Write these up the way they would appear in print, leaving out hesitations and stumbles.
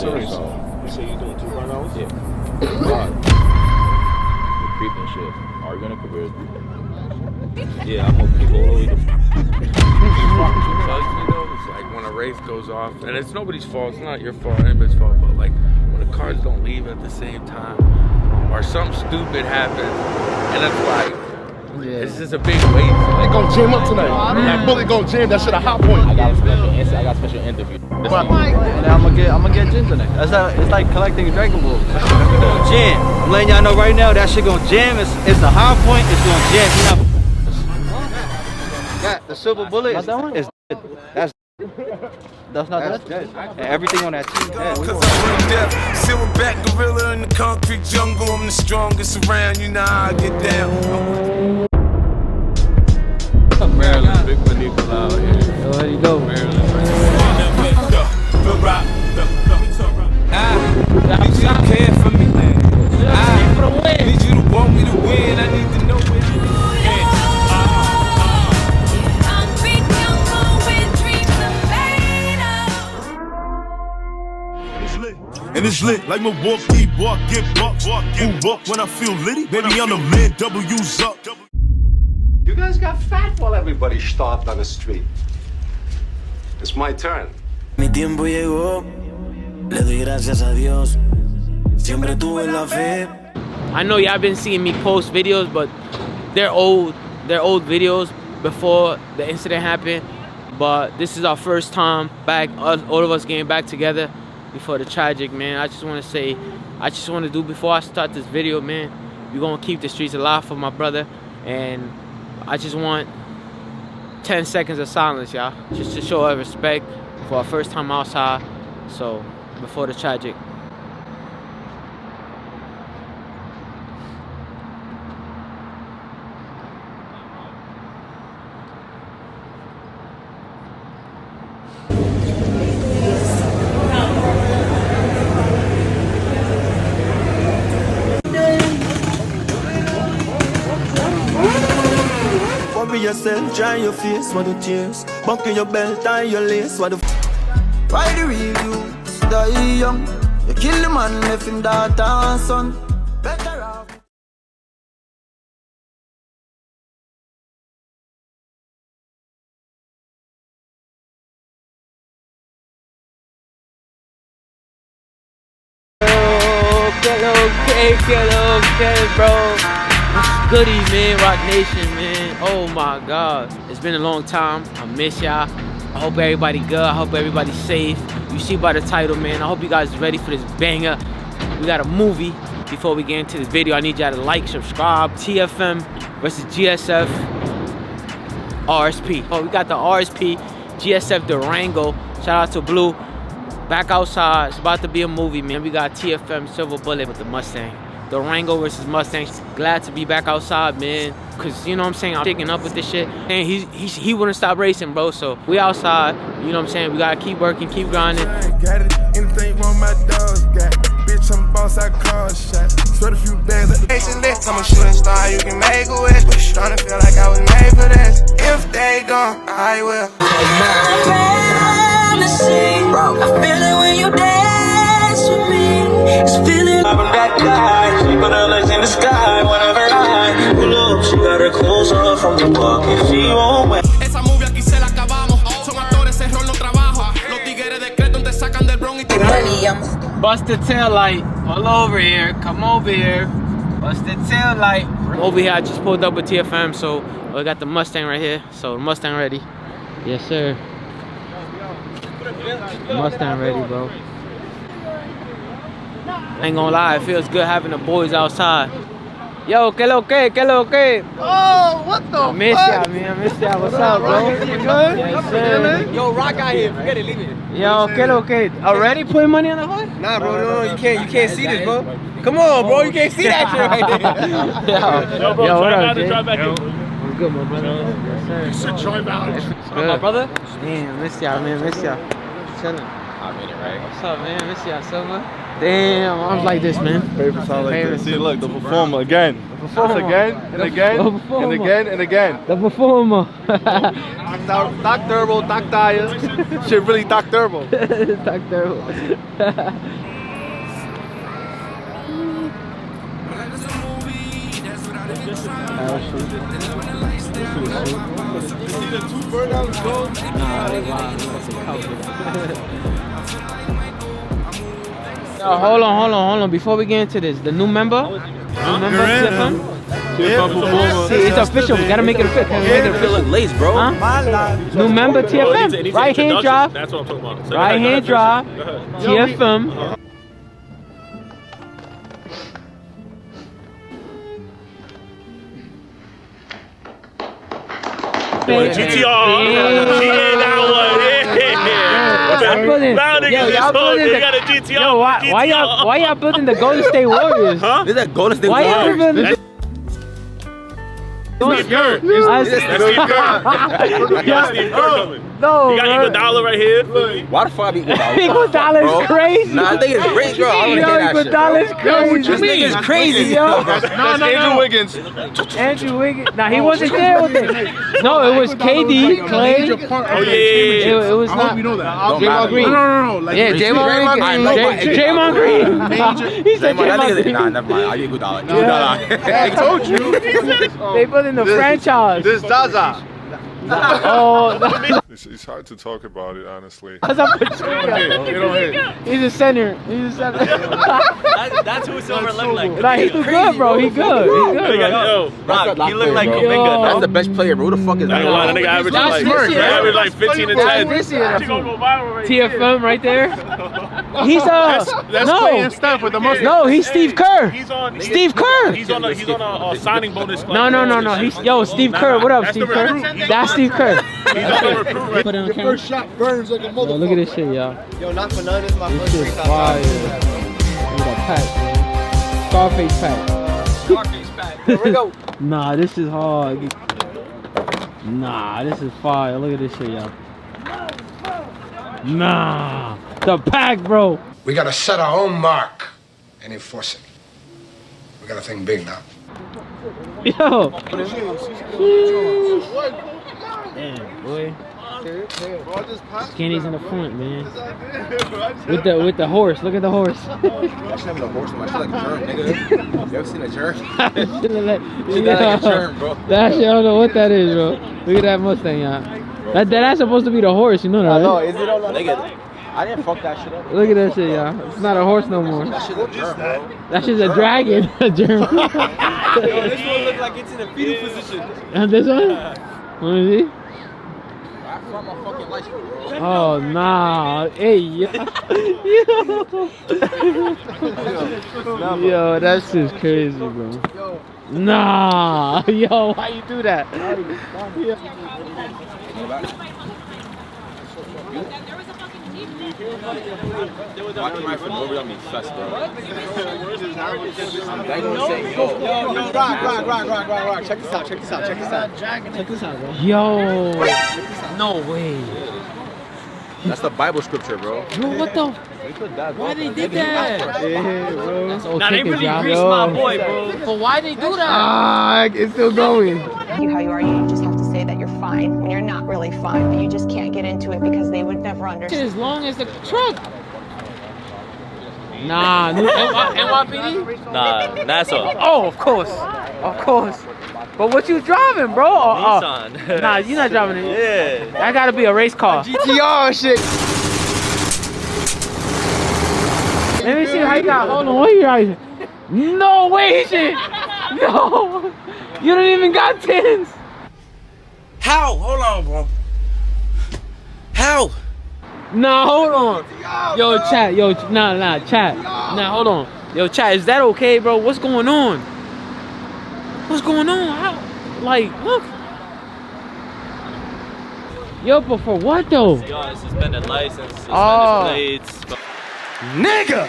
sir. So. You say you doing 2 burn-outs? Yeah. Creeping shit. Are you gonna career? Yeah, I'm gonna keep all the way to. It's like when a race goes off, and it's nobody's fault. It's not your fault, anybody's fault. But like when the cars don't leave at the same time, or something stupid happens, and it's like. Yeah. It's just a big weight. They gonna jam up tonight. That bullet gonna jam. That shit a hot point. I got a special interview. And I'm gonna get gin tonight. It's like collecting Dragon Balls. Jam. I'm letting y'all know right now that shit gonna jam. It's the high point. It's gonna jam. Got the silver bullet. Not that one. That's not dead. And everything on that team. Cause I'm deaf. Silverback gorilla in the concrete jungle. I'm the strongest around. You know how I get down. Maryland, big Manico out here. There you go. Maryland. Need you to care for me. Need you to want me to win. I need to know where and it's lit like Milwaukee, walk, get bucks, walk when I feel litty. Baby, I'm the man, W's up. You guys got fat while everybody starved on the street. It's my turn. Mi tiempo llegó, le doy gracias a Dios. Siempre tuve la fe. I know y'all been seeing me post videos, but they're old videos before the incident happened. But this is our first time back, all of us getting back together before the tragic, man. I just want to say, before I start this video, man, we're gonna keep the streets alive for my brother, and I just want 10 seconds of silence, y'all, just to show our respect for our first time outside. So before the tragic. Yourself, dry your face, what the tears. Buckle your belt, tie your lace, what the why the real you die young? You kill the man, left him daughter and son. Better off. Okay, bro. What's goody, man? Rock Nation, man. Oh my God, it's been a long time. I miss y'all. I hope everybody good. I hope everybody's safe. You see by the title, man. I hope you guys are ready for this banger. We got a movie. Before we get into this video, I need y'all to like, subscribe. TFM versus GSF RSP. Oh, we got the RSP GSF Durango. Shout out to Blue. Back outside. It's about to be a movie, man. We got TFM Silver Bullet with the Mustang. Durango versus Mustang. Glad to be back outside, man. Cause you know what I'm saying, I'm picking up with this shit. And he wouldn't stop racing, bro. So we outside. You know what I'm saying? We gotta keep working, keep grinding. Got it. Anything wrong, my dogs got. Bitch, I'm boss, I call shot. Sweat a few bags at the list. I'm a shooting star, you can make a wish. Trying to feel like I was made for this. If they gone, I will. I feel it when you dance with me. It's feeling. I'm that guy. She put her legs in the sky. Whenever I pull up, she got her clothes off from the pocket. She won't wait. Esa movie aquí se la acabamos. Son actores, ese rol no trabajo. Los tigres de Creton te sacan del Bronx y te Busted tail light all over here. Come over here. Busted tail light. Over here, I just pulled up with TFM, so we got the Mustang right here. So the Mustang ready. Yes, sir. Mustang ready, bro. Ain't gonna lie, it feels good having the boys outside. Yo, que lo que? Oh, what the fuck? I miss y'all, man. I miss y'all. What's up, bro? You good? Yes, sir. Yo, Rock out here. Forget it, leave it. Yo, que lo que? Already putting money on the hood? Nah, bro, no, you can't see this, bro. Come on, bro, you can't see that shit right there. Yo, bro, what up, up, Jay? drive back in. What's good, my brother? Yes, sir. You said drive out. Good. My brother? Man, miss y'all, man. Miss y'all. Chilling. minute, right? What's up, man? Miss y'all, Silvr. Damn, I was like this, man. Favorite sound like Favorite. this. See, look, the performer again. The performer again and again The performer. and again and again. The performer. Doc Turbo, Doc Dyer. Shit really Doc Turbo. Doc Turbo. Hold on. Before we get into this, the new member? TFM? See, it's official. We gotta make it official. Look lace, bro. Huh? New member TFM. Right hand drive. That's what I'm talking about. So Right hand drive. TFM. GTR. Yeah, that one. Yeah. Y'all building They got a GTR. Yo, why y'all building the Golden State Warriors? Huh? Is that Golden State Why y'all Warriors? building the Steve Kerr. That's Steve Kerr. You got Steve Kerr coming. No, You got Iguodala right here. Why the fuck Iguodala? Iguodala is crazy. Nah, I think it's great, bro. I don't Yo, hear that shit, Iguodala is bro. crazy. This nigga's crazy. Yo. That's Andrew Wiggins. Andrew Wiggins. Nah, he wasn't there with it. No, it was KD, Clay. Major part of Oh, the yeah. championship. It was I not. hope you know that. Draymond Green. No. Like, Yeah, Draymond Green. He said Draymond Green. Nah, never mind. I get Iguodala. I told you. They put in the franchise. This Zaza. Oh, It's hard to talk about it, honestly. that's a He's a center. That's who Silvr looked like. Nah, he do good, bro. He good. He good. Yo, He looked like Kuminga. That's the best player, bro. Who the fuck is that? that nigga averaged That's like, this year. averaged like 15 and 10. This year. She gonna go viral right TFM right there. He's That's Clay no, and Steph with the most. no, he's Steve Kerr. He's on Steve Kerr. He's on a signing bonus. No. He's Steve Kerr. What up, That's Steve the Kerr? recruit. That's Steve Kerr. He's on the recruit right Put it on Your camera. first shot burns like a Yo, motherfucker. look at this shit, y'all. Yo, not for none. This is my This shit fire. Look at that pack, man. Scarface pack. Here we go. Nah, this is hard. Nah, this is fire. Look at this shit, y'all. Nah, the pack, bro. We gotta set our own mark and enforce it. We gotta think big now. Yo. Damn, boy. Skinny's in the front, man. With the horse. Look at the horse. That shit having a horse in my shit like a germ, nigga. You ever seen a germ? Shit Shit like a germ, bro. That shit, I don't know what that is, bro. Look at that Mustang, y'all. That's supposed to be the horse, you know that, right? No, is it on the nigga? I didn't fuck that shit up. Look at that shit, y'all. It's not a horse no more. That shit's a germ, bro. That shit's a dragon. A germ. Yo, this one look like it's in a fetal position. And this one? Let me see. I found my fucking license, bro. Oh, nah. Hey, yo. Yo, that shit's crazy, bro. Nah. Yo, why you do that? Watching my phone over on me, sus, bro. They gonna say, yo, rock. Check this out, bro. Yo. No way. That's the Bible scripture, bro. Yo, what the? Why they did that? Yeah, bro. That's old Nah, they tickets, really y'all. greased my boy, bro. But why they do that? Ah, it's still going. You how you are, you just have to say that you're fine when you're not really fine, but you just can't get into it because they would never understand. As long as the truck. Nah, NYPD? Nah, NASA. Oh, of course. But what you driving, bro? Nissan. Nah, you're not driving it. Yeah. That gotta be a race car. GTR shit. Let me see how you got. Hold on, what you riding? No way, shit. No. You don't even got tins. How? Hold on, bro. How? Nah, hold on. Yo, chat. Chat. Nah, hold on. Yo, chat, is that okay, bro? What's going on? What's going on? How? Like, look. Yo, but for what though? Yo, suspended license, suspended plates. Nigga!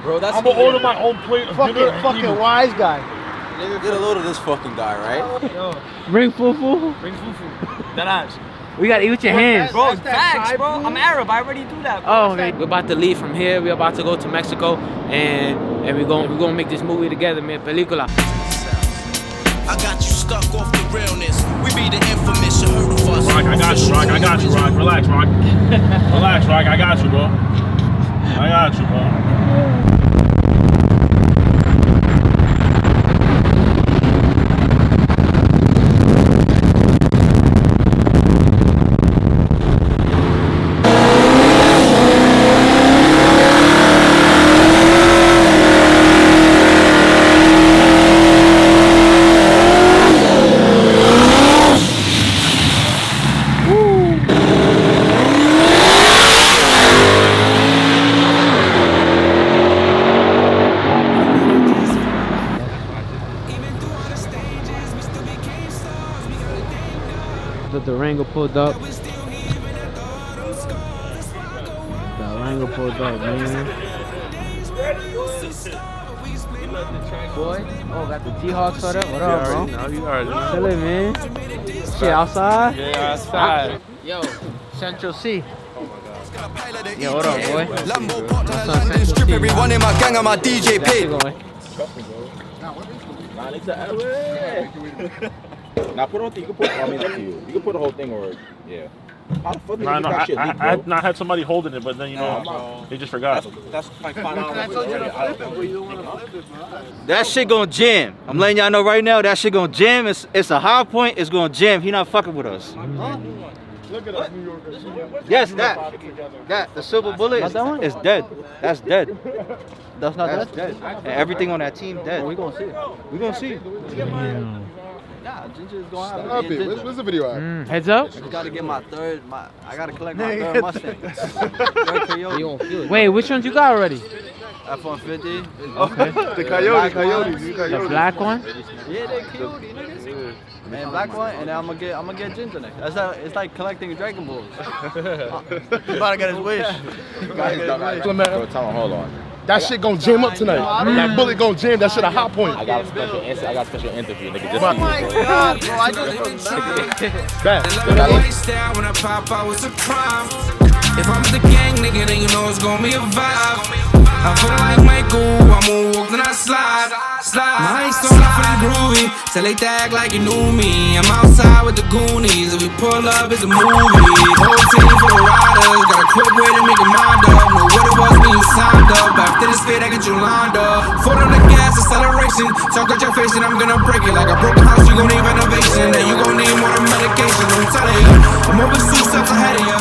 Bro, that's I'm gonna order my own plate. fucking wise guy. nigga. Get a load of this fucking guy, right? Yo. Bring fufu. Bring fufu. That ass. We gotta eat with your hands. Bro, facts, bro. I'm Arab. I already do that, bro. Oh, okay. We're about to leave from here. We're about to go to Mexico, and we're gonna make this movie together, man. Película. I got you stuck off the realness. We be the infamous. You heard of us. Rock, I got you, Rock. I got you, Rock. Relax, Rock. Relax, Rock. I got you, bro. I got you, bro. The Durango pulled up. Durango pulled up, man. Boy, oh, got the T-Hawks set up. What up, bro? You already know. Chillin', man. Shit, outside? Yeah, outside. Yo, Central C. Yo, what up, boy? Strip everyone in my gang on my DJ pig. Now put on. You can put. I mean, up to you. You can put the whole thing, or yeah. How the fuck did you No, get that shit leaked, bro? I had somebody holding it, but then you know they just forgot. That's like $5. That shit gonna jam. I'm letting y'all know right now. That shit gonna jam. It's a high point. It's gonna jam. He not fucking with us. Look at us, New Yorkers. Yes, that the silver bullet is dead. That's dead. That's not That's dead. And everything on that team dead. We gonna see it. We gonna see. Nah, Ginger is going out. Stop it. Where's the video at? Heads up. I gotta get my third. I gotta collect my third Mustang. Third Coyote. Wait, which ones you got already? F-150. Okay. The coyotes. The black one? Yeah, they coyote niggas. Man, black one, and then I'm gonna get Ginger next. It's like collecting Dragon Balls. He's about to get his wish. Bro, tell him, hold on. That shit gonna jam up tonight. That bullet gonna jam. That shit a hot point. I got a special interview, nigga. Just Oh my God, bro! I just Back. Lifestyle when I pop out was a crime. If I'm the gang, nigga, then you know it's gonna be a vibe. I'm feeling like Michael, I'm gonna walk then I slide. My ice on feeling groovy, so they act like you knew me. I'm outside with the Goonies, if we pull up, it's a movie. Whole team full of riders, got a quick way to make a mind up. Know what it was when you signed up, after this fit, I get you lined up. Foot on the gas, acceleration, talk at your face and I'm gonna break it. Like a broken house, you gon' need renovation, and you gon' need more than medication. I'm telling you, I'm moving 2 steps ahead of you.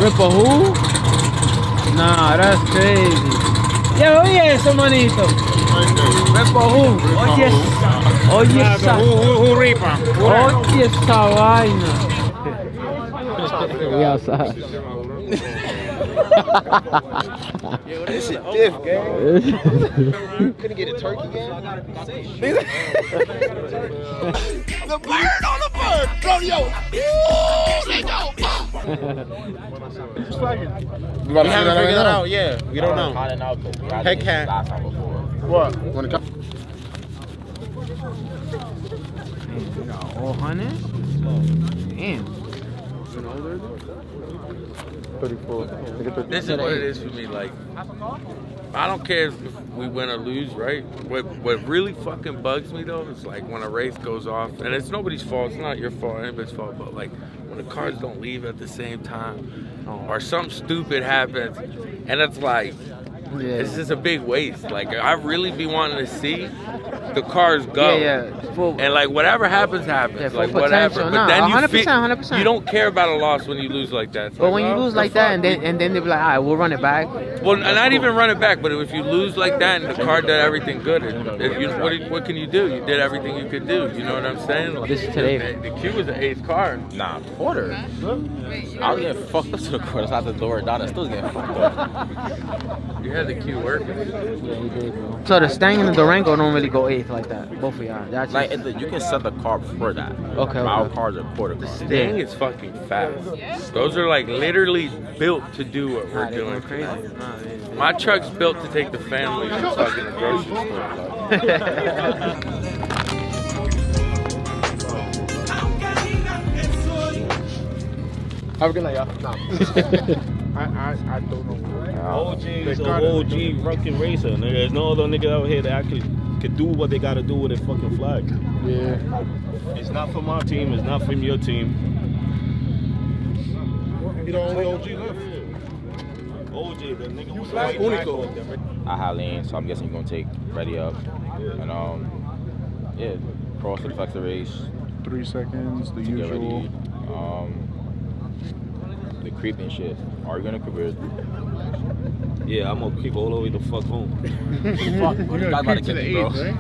Rip a who? Nah, that's crazy. Yeah, oye eso, manito. Rip a who? Oye esa. Who ripa? Oye esa vaina. We outside. Yo, this shit diff, gang. Couldn't get a turkey, gang. The bird on the bird. Rodeo. Let's go. We haven't figured that out. Yeah, we don't know. Hellcat. What? When it comes. All hundred? Damn. 34. This is what it is for me. Like, I don't care if we win or lose, right? What really fucking bugs me though is like when a race goes off, and it's nobody's fault. It's not your fault, anybody's fault. But like when the cars don't leave at the same time, or something stupid happens, and it's like It's just a big waste. Like I really be wanting to see the cars go. And like whatever happens, happens. Like whatever. But then you 100%. You don't care about a loss when you lose like that. But when you lose like that, and then they be like, all right, we'll run it back. Well, not even run it back. But if you lose like that and the car did everything good, what can you do? You did everything you could do. You know what I'm saying? Like, this is today. The Q was the 8th car. Nah, quarter. I was getting fucked up to the quarter. So I had to lower it down. I still was getting fucked up. You had the Q working. Yeah, you did, bro. So the Mustang and the Durango don't really go 8th like that. Both of y'all. Like you can set the car for that. Okay. Our cars are quarter cars. The Mustang is fucking fast. Those are like literally built to do what we're doing. Crazy. My truck's built to take the family to fucking the grocery store. Have a good night, y'all. I don't know. OG is an OG fucking racer. Nigga. There's no other nigga out here that actually could do what they gotta do with a fucking flag. Yeah. It's not for my team. It's not from your team. You the only OG left. OG, the nigga who's Unico. I have lane, so I'm guessing you're gonna take ready up. And yeah, cross the flex the race. 3 seconds, the usual. Get ready. The creeping shit. Are you gonna creep? Yeah, I'm gonna keep all the way the fuck home. Fuck, You're gonna creep to the 8th, right?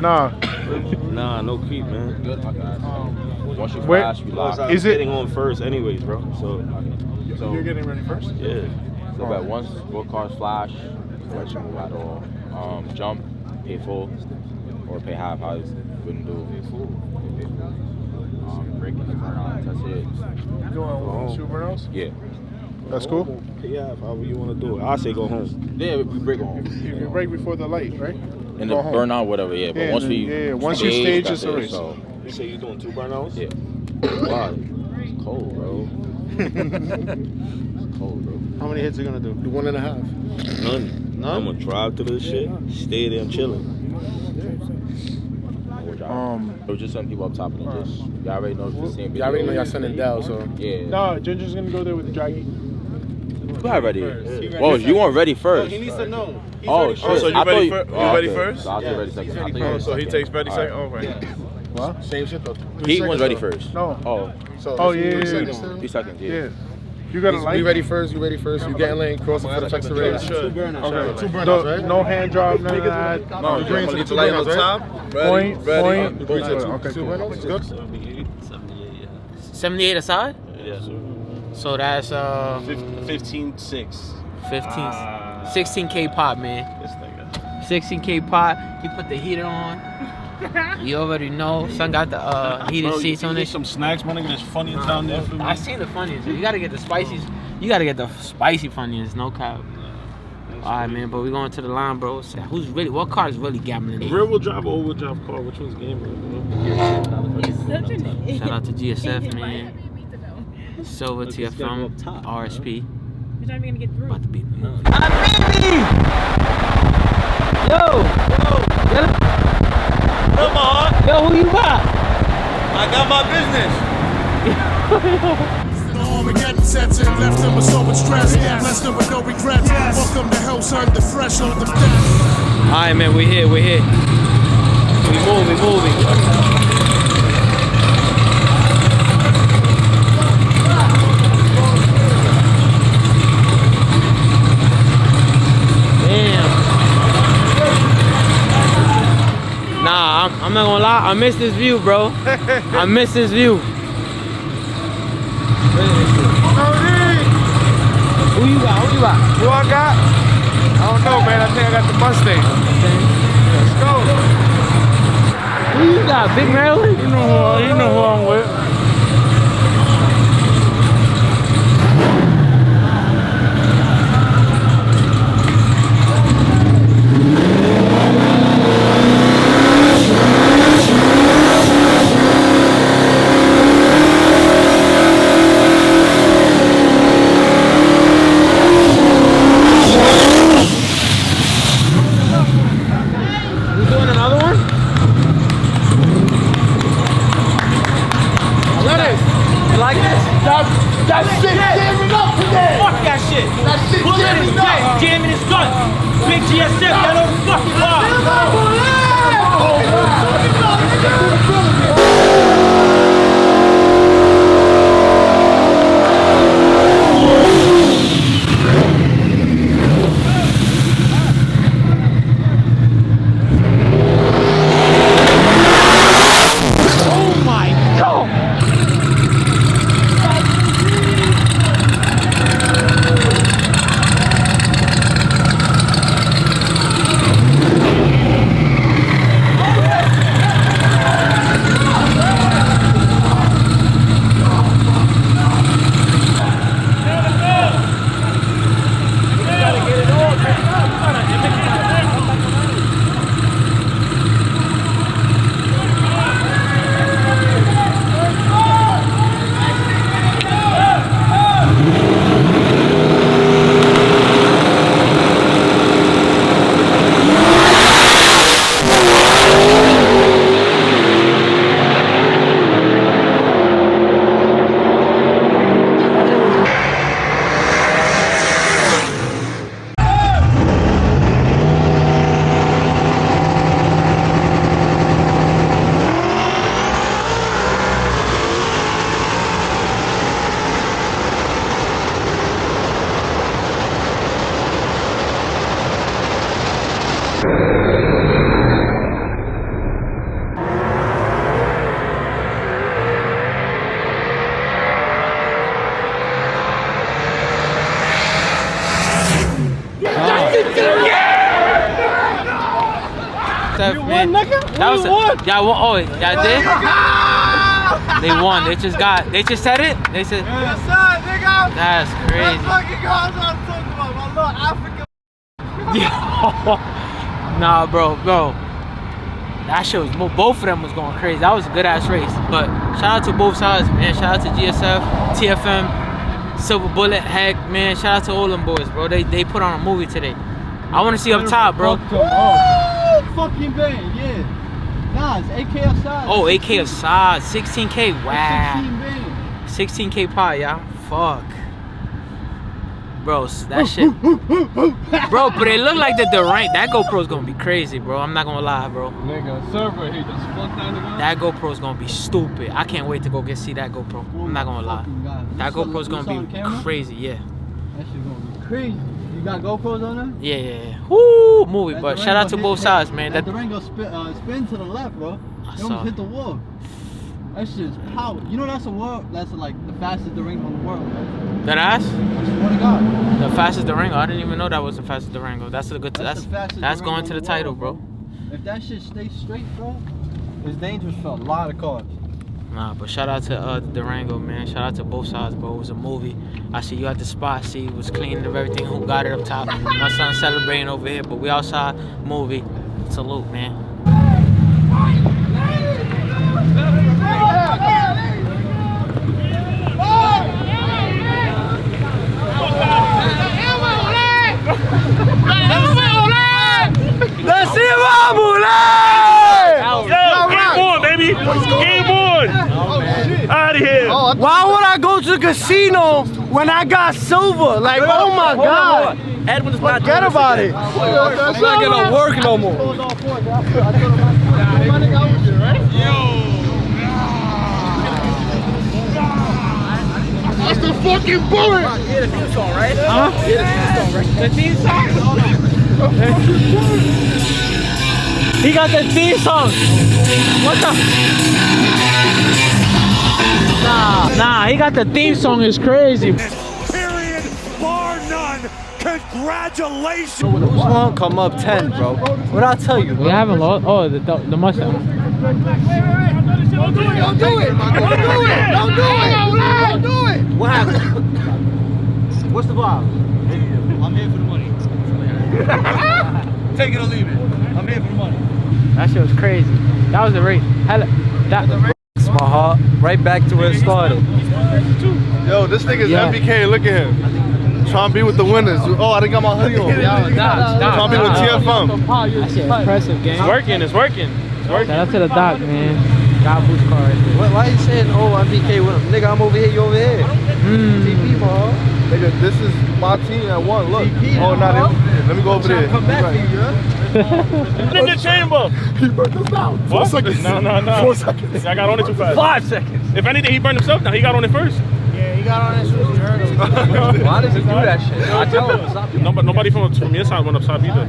Nah. Nah, no creep, man. Good, my guys. Once you Where- flash, you lock. Is it getting on first anyways, bro? So you're getting ready first? yeah. So that once both cars flash, let you move at all. Jump, pay full, or pay half. I wouldn't do. Pay full. Breaking the car out, that's it. You doing super else? Yeah. That's cool. Yeah, however you want to do it. I say go home. Yeah, we break home. You break before the light, right? And the burn out, whatever. Yeah, but Yeah, once and we then- once you stage, that's it's a it, race. So You say you doing 2 burnouts? yeah. Wow, it's cold, bro. It's cold, bro. How many hits are you gonna do? Do 1.5. None. I'm gonna drive to this shit, stay there and chilling. It was just some people up top of the just. Y'all already know it's the same video. Y'all already know y'all sending Dell, so. Yeah. No, Ginger's gonna go there with the Draggy. Who had ready? Oh, you weren't ready first. He needs to know. Oh, shit. Oh, so you I ready thought first? You ready first? So I'll take ready second. I thought you were So he second. takes ready second? All right. Oh, right. What? Same shit though. He was ready first. No. Oh. So oh, yeah. 3 seconds, yeah. Yeah. You got a light? You ready first? You ready first? You getting lane, crossing for the flex the race. 2 burnouts. Okay. 2 burnouts, right? No hand drop, none of that. No, you green to the 2 burnouts, right? Point. Okay, 2 cool. burnouts, good. 78 aside? Yeah. So that's 15.6. 16K pop, man. 16K pop. He put the heater on. You already know. Son got the heated seats on it. Some snacks, my nigga. There's Funyuns down there for me. I seen the Funyuns. You gotta get the spicy. You gotta get the spicy Funyuns. No cap. All right, man. But we going to the line, bro. So who's really? What car is really gambling? Rear wheel drive or all wheel drive car? Which one's gambling? Shout out to GSF, man. Silvr TFM RSP. You're not even gonna get through. About to be the movie. Come on. Yo, who you got? I got my business. Armageddon sets in, left them with so much stress, blessed them with no regrets. Welcome to hell, son, the threshold of death. All right, man, we here. We moving. Nah, I'm not gonna lie. I miss this view, bro. I miss this view. Who you got? Who I got? I don't know, man. I think I got the Mustang. Let's go. Who you got? Big Maryland? You know who I'm with. That shit jamming up today. Fuck that shit. That shit Bullet is jamming his gun. Big GSF, that don't fucking lie. Man. That was y'all won. Oh, y'all did? They won. They just said it? They said. Yes, sir, nigga. That's crazy. That's fucking guys I'm talking about. My little African. Nah, bro. That shit was, both of them was going crazy. That was a good ass race. But shout out to both sides, man. Shout out to GSF, TFM, Silver Bullet, Heck, man. Shout out to all them boys, bro. They put on a movie today. I want to see up top, bro. Fucking band, yeah. Nah, it's AK of size. Oh, AK of size. 16K. Wow. 16K pie, y'all. Fuck. Bro, that shit. Bro, but it looked like the Durango. That GoPro's gonna be crazy, bro. I'm not gonna lie, bro. Nigga, server, he just fucked that nigga. That GoPro's gonna be stupid. I can't wait to go see that GoPro. I'm not gonna lie. That GoPro's gonna be crazy, yeah. That shit's gonna be crazy. You got GoPros on there? Yeah. Woo, movie. But Durango, shout out to both sides, man. That Durango spin to the left, bro. It almost hit the wall. That shit's power. You know that's like the fastest Durango in the world, bro. That ass? I swear to God. The fastest Durango. I didn't even know that was the fastest Durango. That's a good. That's going to the title, bro. If that shit stays straight, bro, it's dangerous for a lot of cars. Nah, but shout out to Durango, man. Shout out to both sides, bro. It was a movie. I see you at the spot. See, it was cleaning up everything. Who got it up top? My son celebrating over here, but we outside. Movie. Salute, man. Game on, baby. Game on. Out of here. Why would I go to the casino when I got silver? Like, oh my God. Edwin's not Forget about it. It's not gonna work no more. That's the fucking bullet! Yeah, the theme song, right? Huh? Yeah, the theme song, right? The theme song? He got the theme song. What the? Nah, he got the theme song. It's crazy. Period, bar none. Congratulations! Who's won't come up 10, bro? What I tell you? We haven't lost. Oh, the Mustang. Don't do it! Don't do it! Don't do it! Don't do it! Don't do it! What happened? What's the vibe? I'm here for the money. Take it or leave it. I'm here for the money. That shit was crazy. That was the race. It's my heart right back to where it started. Yo, this nigga's MBK. Look at him. Trying to be with the winners. Oh, I didn't got my hoodie on. Stop. Trying to be with TFM. That shit impressive, gang. It's working. Shout out to the doc, man. Gabu's car right there. Why you saying, oh, I'm BK with him? Nigga, I'm over here, you over here. TP, bro. Nigga, this is my team at one. Look. Oh, not in. Let me go over there. Come back for you, yeah? In the chamber. He burned us out. 4 seconds. No. 4 seconds. I got on it too fast. 5 seconds. If anything, he burned himself down. He got on it first. Yeah, he got on his shoes. You heard him. Why does he do that shit? I tell him stop. Nobody from your side went up top either.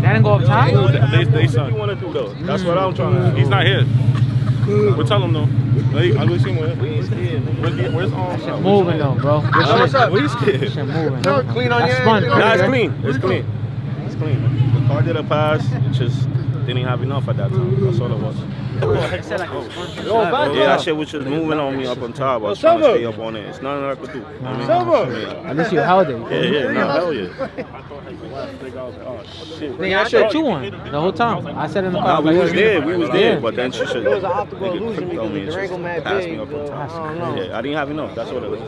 That didn't go up top? They said. What you want to do though? That's what I'm trying to. He's not here. We'll tell him though. I will see him. Where's on? Moving though, bro. What's up? Where's kid? Shit moving. Clean on your Spun. Nah, it's clean. It's clean. It's clean. The car did a pass. It just didn't have enough at that time. That's all it was. Yeah, that shit was just moving on me up on top. I was trying to stay up on it. It's nothing I could do. At least you held it. Yeah, no, hell yeah. Nigga, I showed you one the whole time. I said in the car. Nah, we was there, but then she should. It was an optical illusion because the Durango mad big. Yeah, I didn't have enough. That's what it was.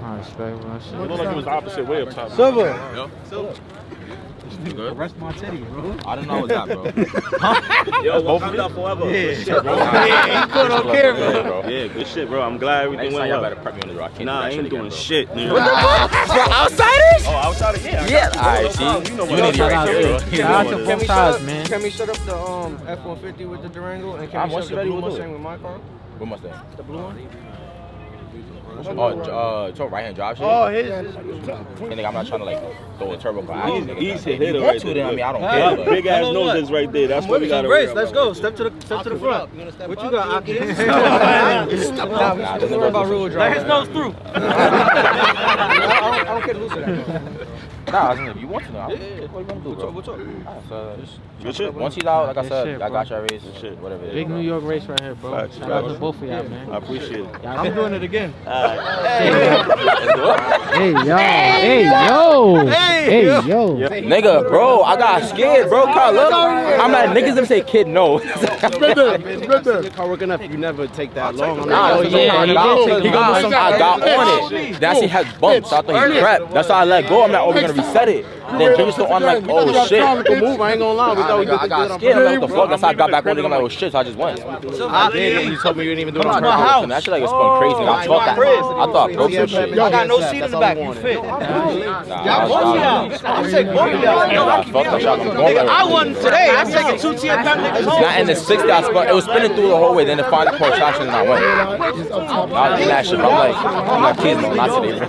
I respect that shit. It looked like it was the opposite way up top. Silvr. Rest my titty, bro. I didn't know it was that, bro. Yo, both of them forever. Yeah. Good shit, bro. Yeah, he couldn't care, bro. Yeah, good shit, bro. I'm glad everything went well. Better prep me on the rock. Nah, I ain't doing shit, nigga. For outsiders? Oh, outsiders? Yeah. Yeah. Alright, see, you know what Shout out to both sides, man. Can we set up the F-150 with the Durango? And can we set up the blue Mustang with my car? What Mustang? The blue one? Oh, it's all right hand drive shit. Oh, his. And nigga, I'm not trying to like throw a turbo car. He's a hitter right there. I mean, I don't care. Big ass noses right there. That's what we got to race. Let's go. Step to the front. What you got, Aki? Nah, Don't worry about real drive. Let his nose through. I don't care to lose to that. Nah, I was if you want to know, what you want to do, bro? What's up? Good shit. Once he's out, like I Good said, shit, I got bro. your race and shit, whatever it is. Big New York race right here, bro. Facts, Shout out to facts. both of y'all, man. I appreciate it. I'm doing it again. Hey, yo. Hey, yo. Nigga, bro, I got scared, bro. Carl, look. I'm like, niggas them say kid no. Your car working up. You never take that long. Nah, yeah, he did take I got on it. That shit has bumps. So I thought he prepped. That's why I let go. I'm like, oh, we're gonna reset it. Then Jimmy still on like, oh shit. Move. I ain't gonna lie. We thought we did I got scared. I'm like, what the fuck? That's how I got back on it. I'm like, oh shit. So I just went. I did. You told me you didn't even do it Come on on, purpose. that shit like it's going crazy. I thought that. I thought I broke some shit. I got no seat in the back. You fit. I won today. I'm taking 2 TFM niggas home. Not in the 60, I spun. It was spinning through the whole way. Then it finally caught traction and I went. I was in that shit. But I'm like, kids, no, not today.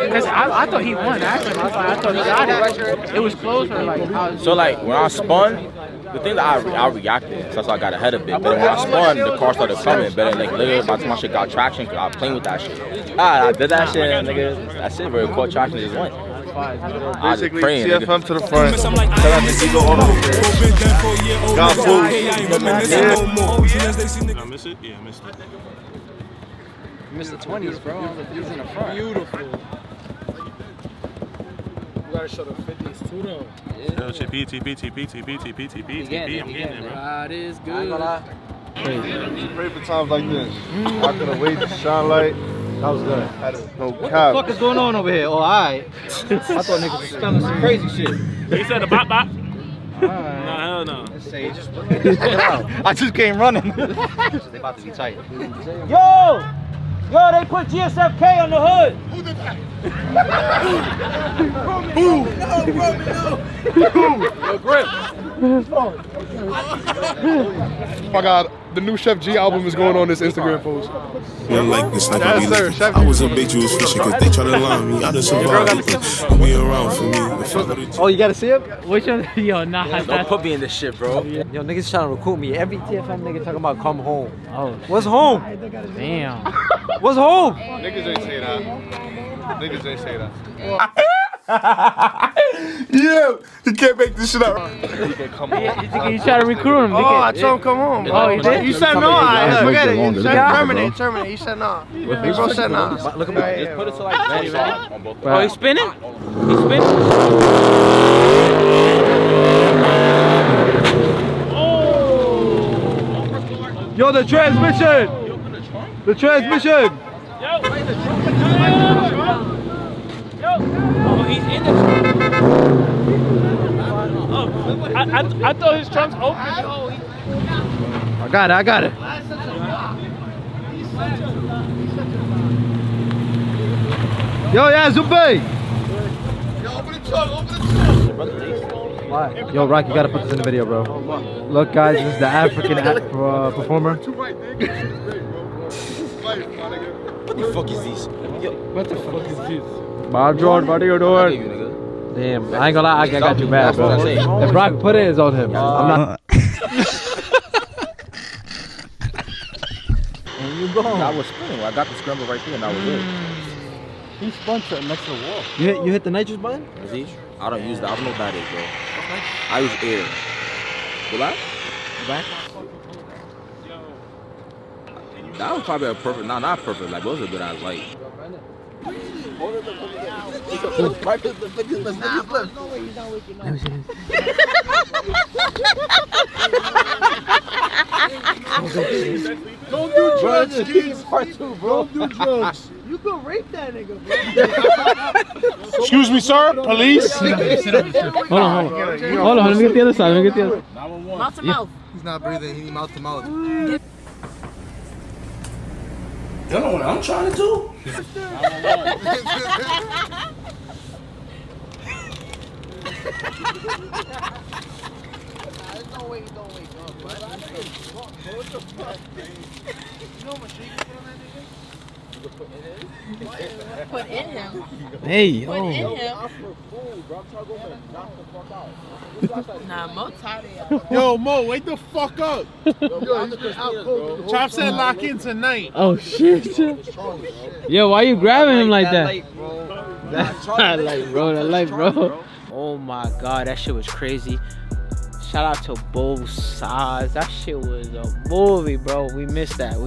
Because I thought he won. Actually, I thought he got it. It was closer. So like when I spun, the thing that I reacted, so that's why I got ahead of it. But when I spun, the car started coming. But like literally, by the time my shit got traction, cause I was playing with that shit. I did that shit, and nigga. That shit where it caught traction, just went. Basically, praying, TFM to the front. Shout out to Eagle on the got food. I miss it? Yeah, I missed it. You missed the 20s, bro. He's in the front. Beautiful. You gotta show the 50s too, though. Yo, TP. I'm getting it, bro. God is good. I pray for times like this. I could've waited to shine light. That was good. No What the cap. fuck is going on over here? Oh, alright. I thought niggas was spelling some crazy shit. He said the bop. Nah, hell no. I just came running. They about to be tight. Yo, they put GSFK on the hood. Who did that? Yo, Grip. Oh my God, the new Chef G album is going on this Instagram post. One like this, like Yes, I be sir, like, Chef I was a big Jewish fisher cause they try to line me. I done survived. You be around for me. Oh, you gotta see him? Which one? Yo, nah. Don't put me in this shit, bro. Yo, niggas trying to recruit me. Every TFM nigga talking about come home. Oh, what's home? damn. What's home? Niggas ain't say that. Niggas ain't say that. Yeah, you can't make this shit up. You try to recruit him. Oh, I told him come home. Oh, you did? You said no. Forget it. You said terminate. You said no. Big bro said no. Look at me. Just put it to like ready. Oh, he's spinning? He's spinning? Yo, the transmission! The transmission! Oh, he's in the trunk. Oh, I thought his trunk's open. I got it, I got it. Yo, yeah, Zumbi! Yo, Rock, you gotta put this in the video, bro. Look, guys, this is the African performer. What the fuck is this? Yo, what the fuck is this? Bob Jordan, what are you doing? Damn, I ain't gonna lie, I got you bad, bro. If Rock put it, it's on him. I'm not. And you going? I was spinning. I got the scramble right there, and that was it. He spun something next to the wall. You hit the nitrous button? Is he? I don't use that. I don't know what that is, bro. I use air. Will I? Back? That was probably a perfect. No, not perfect. Like, those are good as light. Don't do drugs, kids. Part 2, bro. Don't do drugs. You go rape that nigga, bro. Excuse me, sir. Police. Hold on. Let me get the other side. Mouth to mouth. He's not breathing. He need mouth to mouth. You know what I'm trying to do? There's no way you don't wake up, bro. What the fuck? You know how much shit you put on that nigga? Put in him. Hey, yo. Put in him. Nah, Mo tired of Yo, Mo, wake the fuck up. Chop said lock in tonight. Oh shit. Yo, why you grabbing him like that? That light, bro. Oh my god, that shit was crazy. Shout out to both sides. That shit was a movie, bro. We missed that,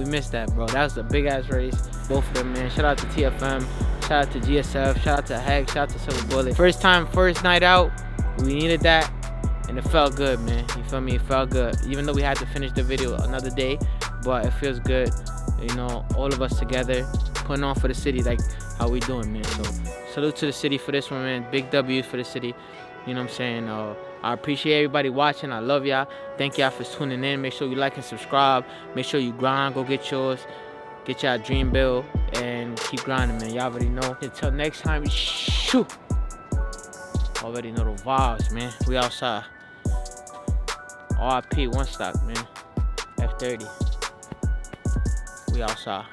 bro. That was a big ass race. Both of them, man. Shout out to TFM. Shout out to GSF. Shout out to Heck. Shout out to Silvr Bullet. First night out. We needed that. And it felt good, man. You feel me? It felt good. Even though we had to finish the video another day. But it feels good. You know, all of us together. Putting on for the city like how we doing, man. So, salute to the city for this one, man. Big W's for the city. You know what I'm saying? I appreciate everybody watching. I love y'all. Thank y'all for tuning in. Make sure you like and subscribe. Make sure you grind. Go get yours. Get y'all dream bill. And keep grinding, man. Y'all already know. Until next time, shoot. Already know the vibes, man. We outside. RIP, one stock, man. F30. We outside.